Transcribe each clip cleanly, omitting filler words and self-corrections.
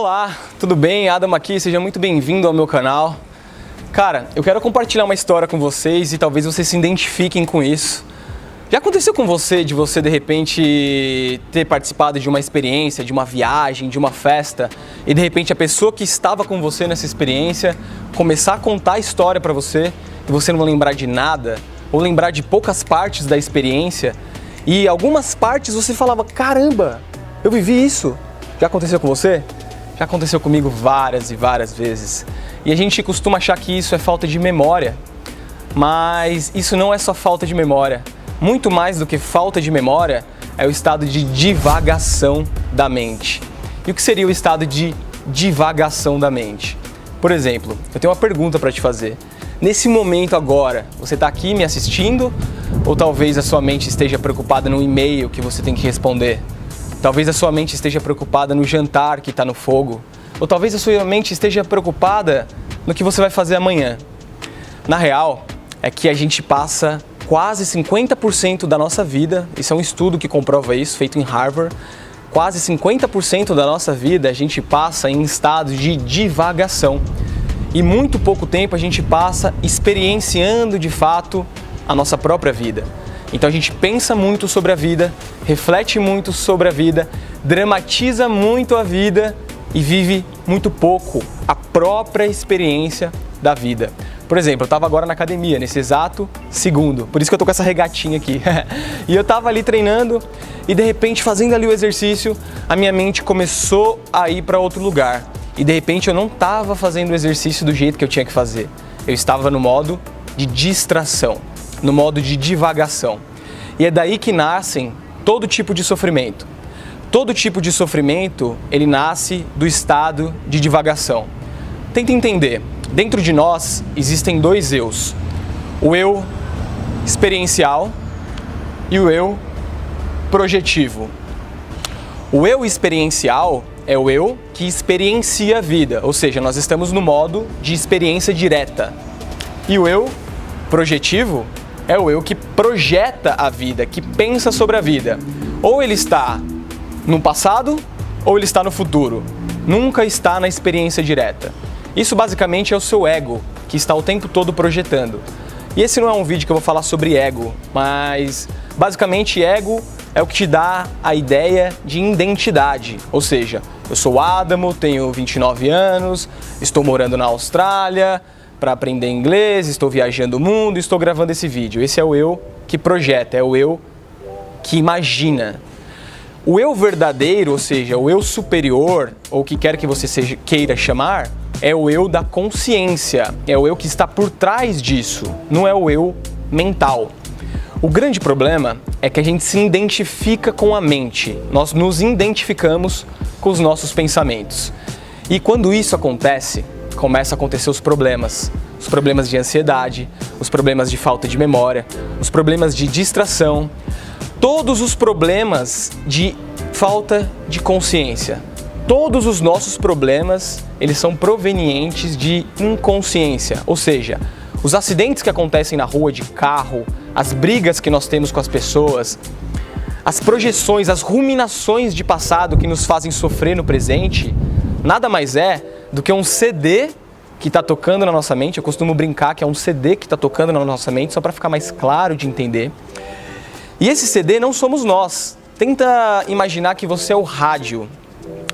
Olá, tudo bem? Adam aqui, seja muito bem-vindo ao meu canal. Cara, eu quero compartilhar uma história com vocês e talvez vocês se identifiquem com isso. Já aconteceu com você de você de repente ter participado de uma experiência, de uma viagem, de uma festa e de repente a pessoa que estava com você nessa experiência começar a contar a história pra você e você não lembrar de nada ou lembrar de poucas partes da experiência e algumas partes você falava, caramba, eu vivi isso. Já aconteceu com você? Já aconteceu comigo várias e várias vezes. E a gente costuma achar que isso é falta de memória, mas isso não é só falta de memória. Muito mais do que falta de memória é o estado de divagação da mente. E o que seria o estado de divagação da mente? Por exemplo, eu tenho uma pergunta para te fazer. Nesse momento agora, você está aqui me assistindo? Ou talvez a sua mente esteja preocupada no e-mail que você tem que responder? Talvez a sua mente esteja preocupada no jantar que está no fogo. Ou talvez a sua mente esteja preocupada no que você vai fazer amanhã. Na real, é que a gente passa quase 50% da nossa vida, isso é um estudo que comprova isso, feito em Harvard, quase 50% da nossa vida a gente passa em estado de divagação. E muito pouco tempo a gente passa experienciando de fato a nossa própria vida. Então a gente pensa muito sobre a vida, reflete muito sobre a vida, dramatiza muito a vida e vive muito pouco a própria experiência da vida. Por exemplo, eu estava agora na academia, nesse exato segundo, por isso que eu tô com essa regatinha aqui. E eu estava ali treinando e de repente fazendo ali o exercício, a minha mente começou a ir para outro lugar. E de repente eu não estava fazendo o exercício do jeito que eu tinha que fazer. Eu estava no modo de distração, no modo de divagação. E é daí que nascem todo tipo de sofrimento. Todo tipo de sofrimento, ele nasce do estado de divagação. Tenta entender, dentro de nós existem dois eus. O eu experiencial e o eu projetivo. O eu experiencial é o eu que experiencia a vida, ou seja, nós estamos no modo de experiência direta. E o eu projetivo é o eu que projeta a vida, que pensa sobre a vida. Ou ele está no passado ou ele está no futuro. Nunca está na experiência direta. Isso basicamente é o seu ego, que está o tempo todo projetando. E esse não é um vídeo que eu vou falar sobre ego, mas basicamente ego é o que te dá a ideia de identidade. Ou seja, eu sou Adamo, tenho 29 anos, estou morando na Austrália para aprender inglês, estou viajando o mundo e estou gravando esse vídeo. Esse é o eu que projeta, é o eu que imagina. O eu verdadeiro, ou seja, o eu superior, ou o que quer que você queira chamar, é o eu da consciência, é o eu que está por trás disso, não é o eu mental. O grande problema é que a gente se identifica com a mente, nós nos identificamos com os nossos pensamentos. E quando isso acontece, começam a acontecer os problemas de ansiedade, os problemas de falta de memória, os problemas de distração, todos os problemas de falta de consciência. Todos os nossos problemas, eles são provenientes de inconsciência, ou seja, os acidentes que acontecem na rua de carro, as brigas que nós temos com as pessoas, as projeções, as ruminações de passado que nos fazem sofrer no presente, nada mais é do que um CD que está tocando na nossa mente. Eu costumo brincar que é um CD que está tocando na nossa mente, só para ficar mais claro de entender. E esse CD não somos nós. Tenta imaginar que você é o rádio,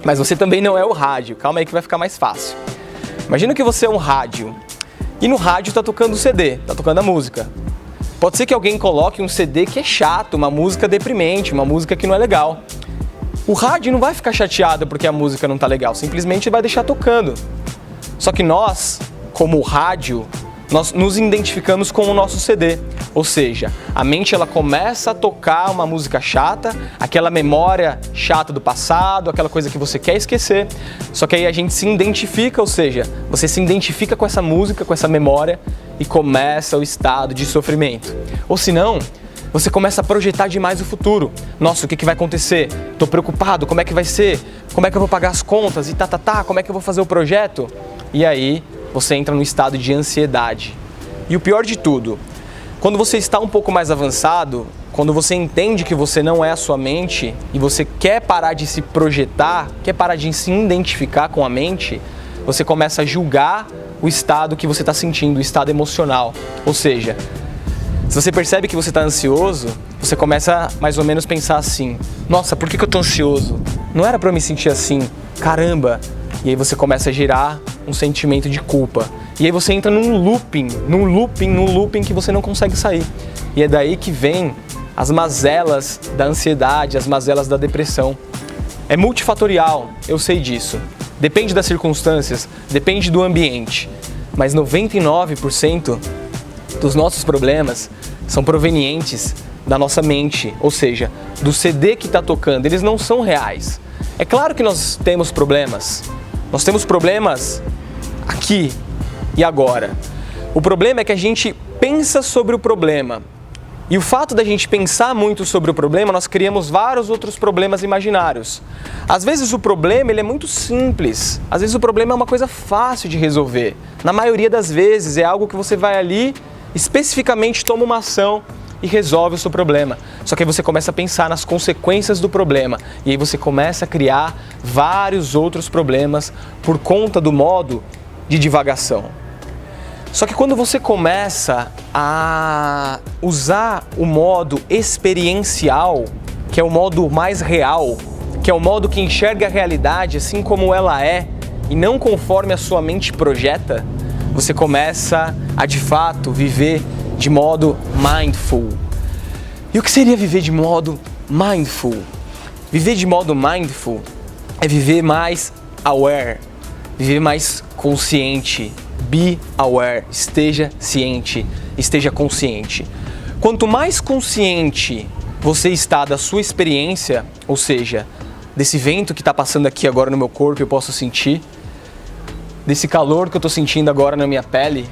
mas você também não é o rádio. Calma aí que vai ficar mais fácil. Imagina que você é um rádio e no rádio está tocando o CD, está tocando a música. Pode ser que alguém coloque um CD que é chato, uma música deprimente, uma música que não é legal. O rádio não vai ficar chateado porque a música não está legal, simplesmente vai deixar tocando. Só que nós, como rádio, nós nos identificamos com o nosso CD. Ou seja, a mente ela começa a tocar uma música chata, aquela memória chata do passado, aquela coisa que você quer esquecer. Só que aí a gente se identifica, ou seja, você se identifica com essa música, com essa memória e começa o estado de sofrimento. Ou senão, você começa a projetar demais o futuro. Nossa, o que vai acontecer? Tô preocupado, como é que vai ser? Como é que eu vou pagar as contas? E como é que eu vou fazer o projeto? E aí, você entra no estado de ansiedade. E o pior de tudo, Quando você está um pouco mais avançado, quando você entende que você não é a sua mente e você quer parar de se projetar, quer parar de se identificar com a mente, você começa a julgar o estado que você está sentindo, o estado emocional. Ou seja, se você percebe que você está ansioso, você começa a mais ou menos pensar assim: nossa, por que eu estou ansioso? Não era para eu me sentir assim, caramba! E aí você começa a gerar um sentimento de culpa. E aí você entra num looping que você não consegue sair. E é daí que vem as mazelas da ansiedade, as mazelas da depressão. É multifatorial, eu sei disso. Depende das circunstâncias, depende do ambiente. Mas 99% dos nossos problemas são provenientes da nossa mente, ou seja, do CD que está tocando. Eles não são reais. É claro que nós temos problemas. Nós temos problemas aqui e agora. O problema é que a gente pensa sobre o problema. E o fato da gente pensar muito sobre o problema, nós criamos vários outros problemas imaginários. Às vezes o problema ele é muito simples. Às vezes o problema é uma coisa fácil de resolver. Na maioria das vezes é algo que você vai ali, especificamente toma uma ação e resolve o seu problema. Só que aí você começa a pensar nas consequências do problema. E aí você começa a criar vários outros problemas por conta do modo de divagação. Só que quando você começa a usar o modo experiencial, que é o modo mais real, que é o modo que enxerga a realidade assim como ela é e não conforme a sua mente projeta, você começa a de fato viver de modo mindful. E o que seria viver de modo mindful? Viver de modo mindful é viver mais aware, viver mais consciente. Be aware, esteja ciente, esteja consciente. Quanto mais consciente você está da sua experiência, ou seja, desse vento que está passando aqui agora no meu corpo, eu posso sentir, desse calor que eu estou sentindo agora na minha pele,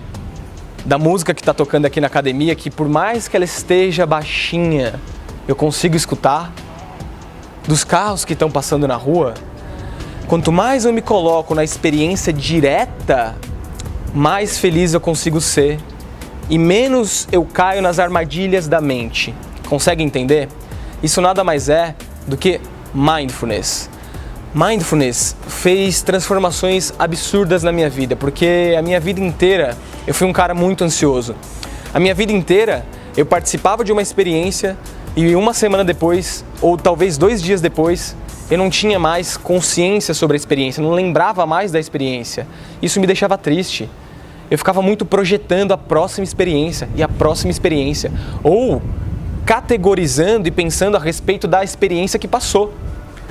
da música que está tocando aqui na academia, que por mais que ela esteja baixinha, eu consigo escutar, dos carros que estão passando na rua, quanto mais eu me coloco na experiência direta, mais feliz eu consigo ser e menos eu caio nas armadilhas da mente. Consegue entender? Isso nada mais é do que mindfulness. Mindfulness fez transformações absurdas na minha vida, porque a minha vida inteira eu fui um cara muito ansioso. A minha vida inteira eu participava de uma experiência e uma semana depois, ou talvez 2 dias depois, eu não tinha mais consciência sobre a experiência, não lembrava mais da experiência. Isso me deixava triste. Eu ficava muito projetando a próxima experiência e a próxima experiência, ou categorizando e pensando a respeito da experiência que passou,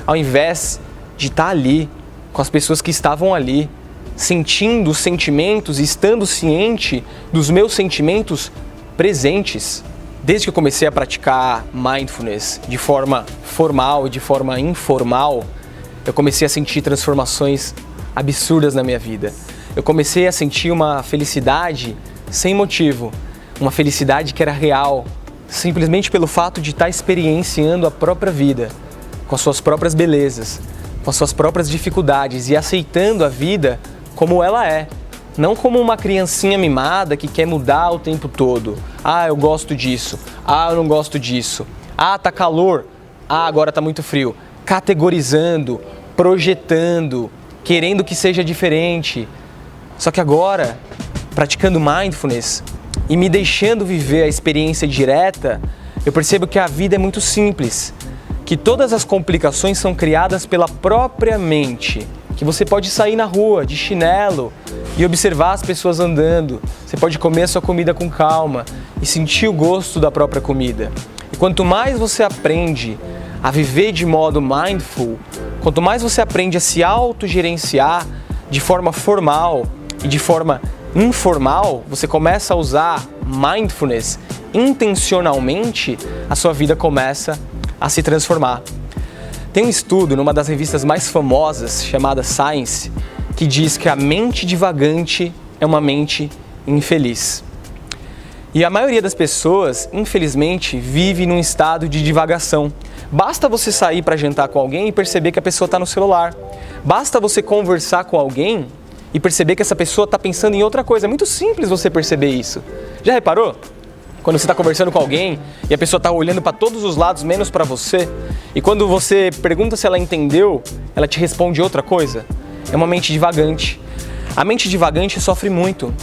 ao invés de estar ali, com as pessoas que estavam ali, sentindo os sentimentos e estando ciente dos meus sentimentos presentes. Desde que eu comecei a praticar mindfulness de forma formal e de forma informal, eu comecei a sentir transformações absurdas na minha vida. Eu comecei a sentir uma felicidade sem motivo, uma felicidade que era real, simplesmente pelo fato de estar experienciando a própria vida, com as suas próprias belezas, com as suas próprias dificuldades e aceitando a vida como ela é, não como uma criancinha mimada que quer mudar o tempo todo. Ah, eu gosto disso. Ah, eu não gosto disso. Ah, tá calor. Ah, agora tá muito frio. Categorizando, projetando, querendo que seja diferente. Só que agora, praticando mindfulness e me deixando viver a experiência direta, eu percebo que a vida é muito simples, que todas as complicações são criadas pela própria mente, que você pode sair na rua de chinelo e observar as pessoas andando, você pode comer a sua comida com calma e sentir o gosto da própria comida. E quanto mais você aprende a viver de modo mindful, quanto mais você aprende a se autogerenciar de forma formal e de forma informal, você começa a usar mindfulness intencionalmente, a sua vida começa a se transformar. Tem um estudo numa das revistas mais famosas, chamada Science, que diz que a mente divagante é uma mente infeliz. E a maioria das pessoas, infelizmente, vive num estado de divagação. Basta você sair para jantar com alguém e perceber que a pessoa está no celular. Basta você conversar com alguém e perceber que essa pessoa está pensando em outra coisa. É muito simples você perceber isso. Já reparou? Quando você está conversando com alguém e a pessoa está olhando para todos os lados, menos para você, e quando você pergunta se ela entendeu, ela te responde outra coisa. É uma mente divagante. A mente divagante sofre muito,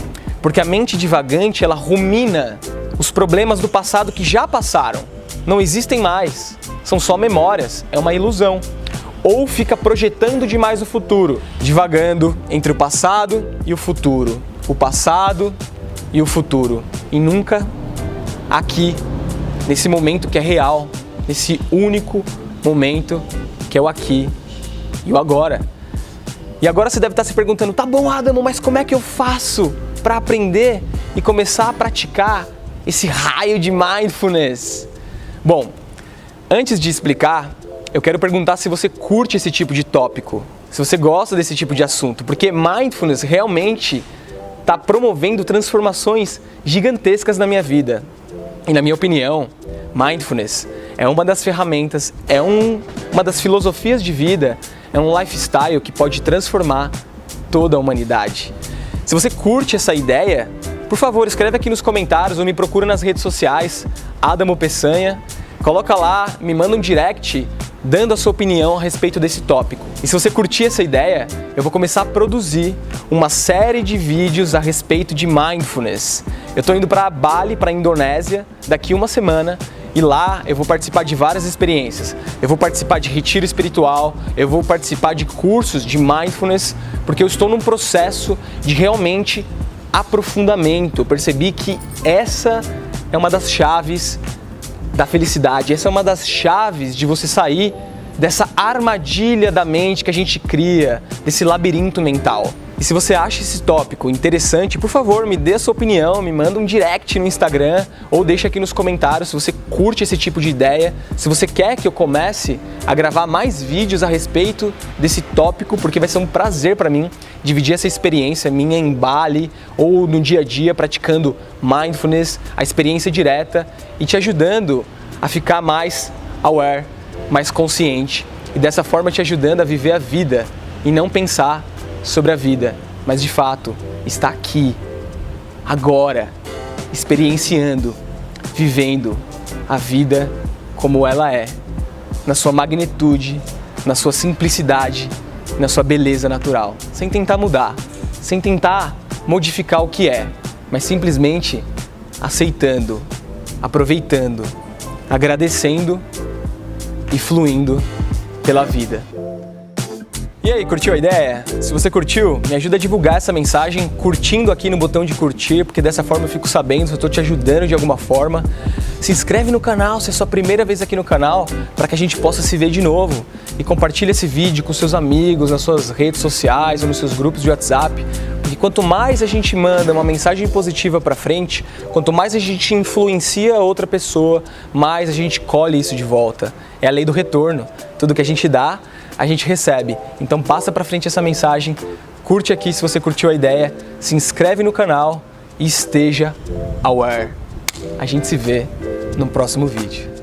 porque a mente divagante, ela rumina os problemas do passado que já passaram. Não existem mais, são só memórias, é uma ilusão. Ou fica projetando demais o futuro, divagando entre o passado e o futuro. O passado e o futuro. E nunca aqui, nesse momento que é real, nesse único momento que é o aqui e o agora. E agora você deve estar se perguntando, tá bom, Adamo, mas como é que eu faço para aprender e começar a praticar esse raio de mindfulness? Bom, antes de explicar, eu quero perguntar se você curte esse tipo de tópico, se você gosta desse tipo de assunto, porque mindfulness realmente está promovendo transformações gigantescas na minha vida. E na minha opinião, mindfulness é uma das ferramentas, uma das filosofias de vida, é um lifestyle que pode transformar toda a humanidade. Se você curte essa ideia, por favor, escreve aqui nos comentários ou me procura nas redes sociais, Adamo Peçanha, coloca lá, me manda um direct dando a sua opinião a respeito desse tópico. E se você curtir essa ideia, eu vou começar a produzir uma série de vídeos a respeito de mindfulness. Eu estou indo para Bali, para a Indonésia, daqui uma semana, e lá eu vou participar de várias experiências. Eu vou participar de retiro espiritual, eu vou participar de cursos de mindfulness, porque eu estou num processo de realmente aprofundamento. Eu percebi que essa é uma das chaves da felicidade, essa é uma das chaves de você sair dessa armadilha da mente que a gente cria, desse labirinto mental. E se você acha esse tópico interessante, por favor, me dê a sua opinião, me manda um direct no Instagram ou deixa aqui nos comentários se você curte esse tipo de ideia, se você quer que eu comece a gravar mais vídeos a respeito desse tópico, porque vai ser um prazer para mim dividir essa experiência minha em Bali ou no dia a dia praticando mindfulness, a experiência direta e te ajudando a ficar mais aware, mais consciente e dessa forma te ajudando a viver a vida e não pensar sobre a vida, mas de fato está aqui, agora, experienciando, vivendo a vida como ela é, na sua magnitude, na sua simplicidade, na sua beleza natural, sem tentar mudar, sem tentar modificar o que é, mas simplesmente aceitando, aproveitando, agradecendo e fluindo pela vida. E aí, curtiu a ideia? Se você curtiu, me ajuda a divulgar essa mensagem curtindo aqui no botão de curtir, porque dessa forma eu fico sabendo se eu estou te ajudando de alguma forma. Se inscreve no canal se é a sua primeira vez aqui no canal, para que a gente possa se ver de novo. E compartilha esse vídeo com seus amigos, nas suas redes sociais ou nos seus grupos de WhatsApp. Porque quanto mais a gente manda uma mensagem positiva para frente, quanto mais a gente influencia outra pessoa, mais a gente colhe isso de volta. É a lei do retorno. Tudo que a gente dá, a gente recebe. Então passa pra frente essa mensagem, curte aqui se você curtiu a ideia, se inscreve no canal e esteja aware. A gente se vê no próximo vídeo.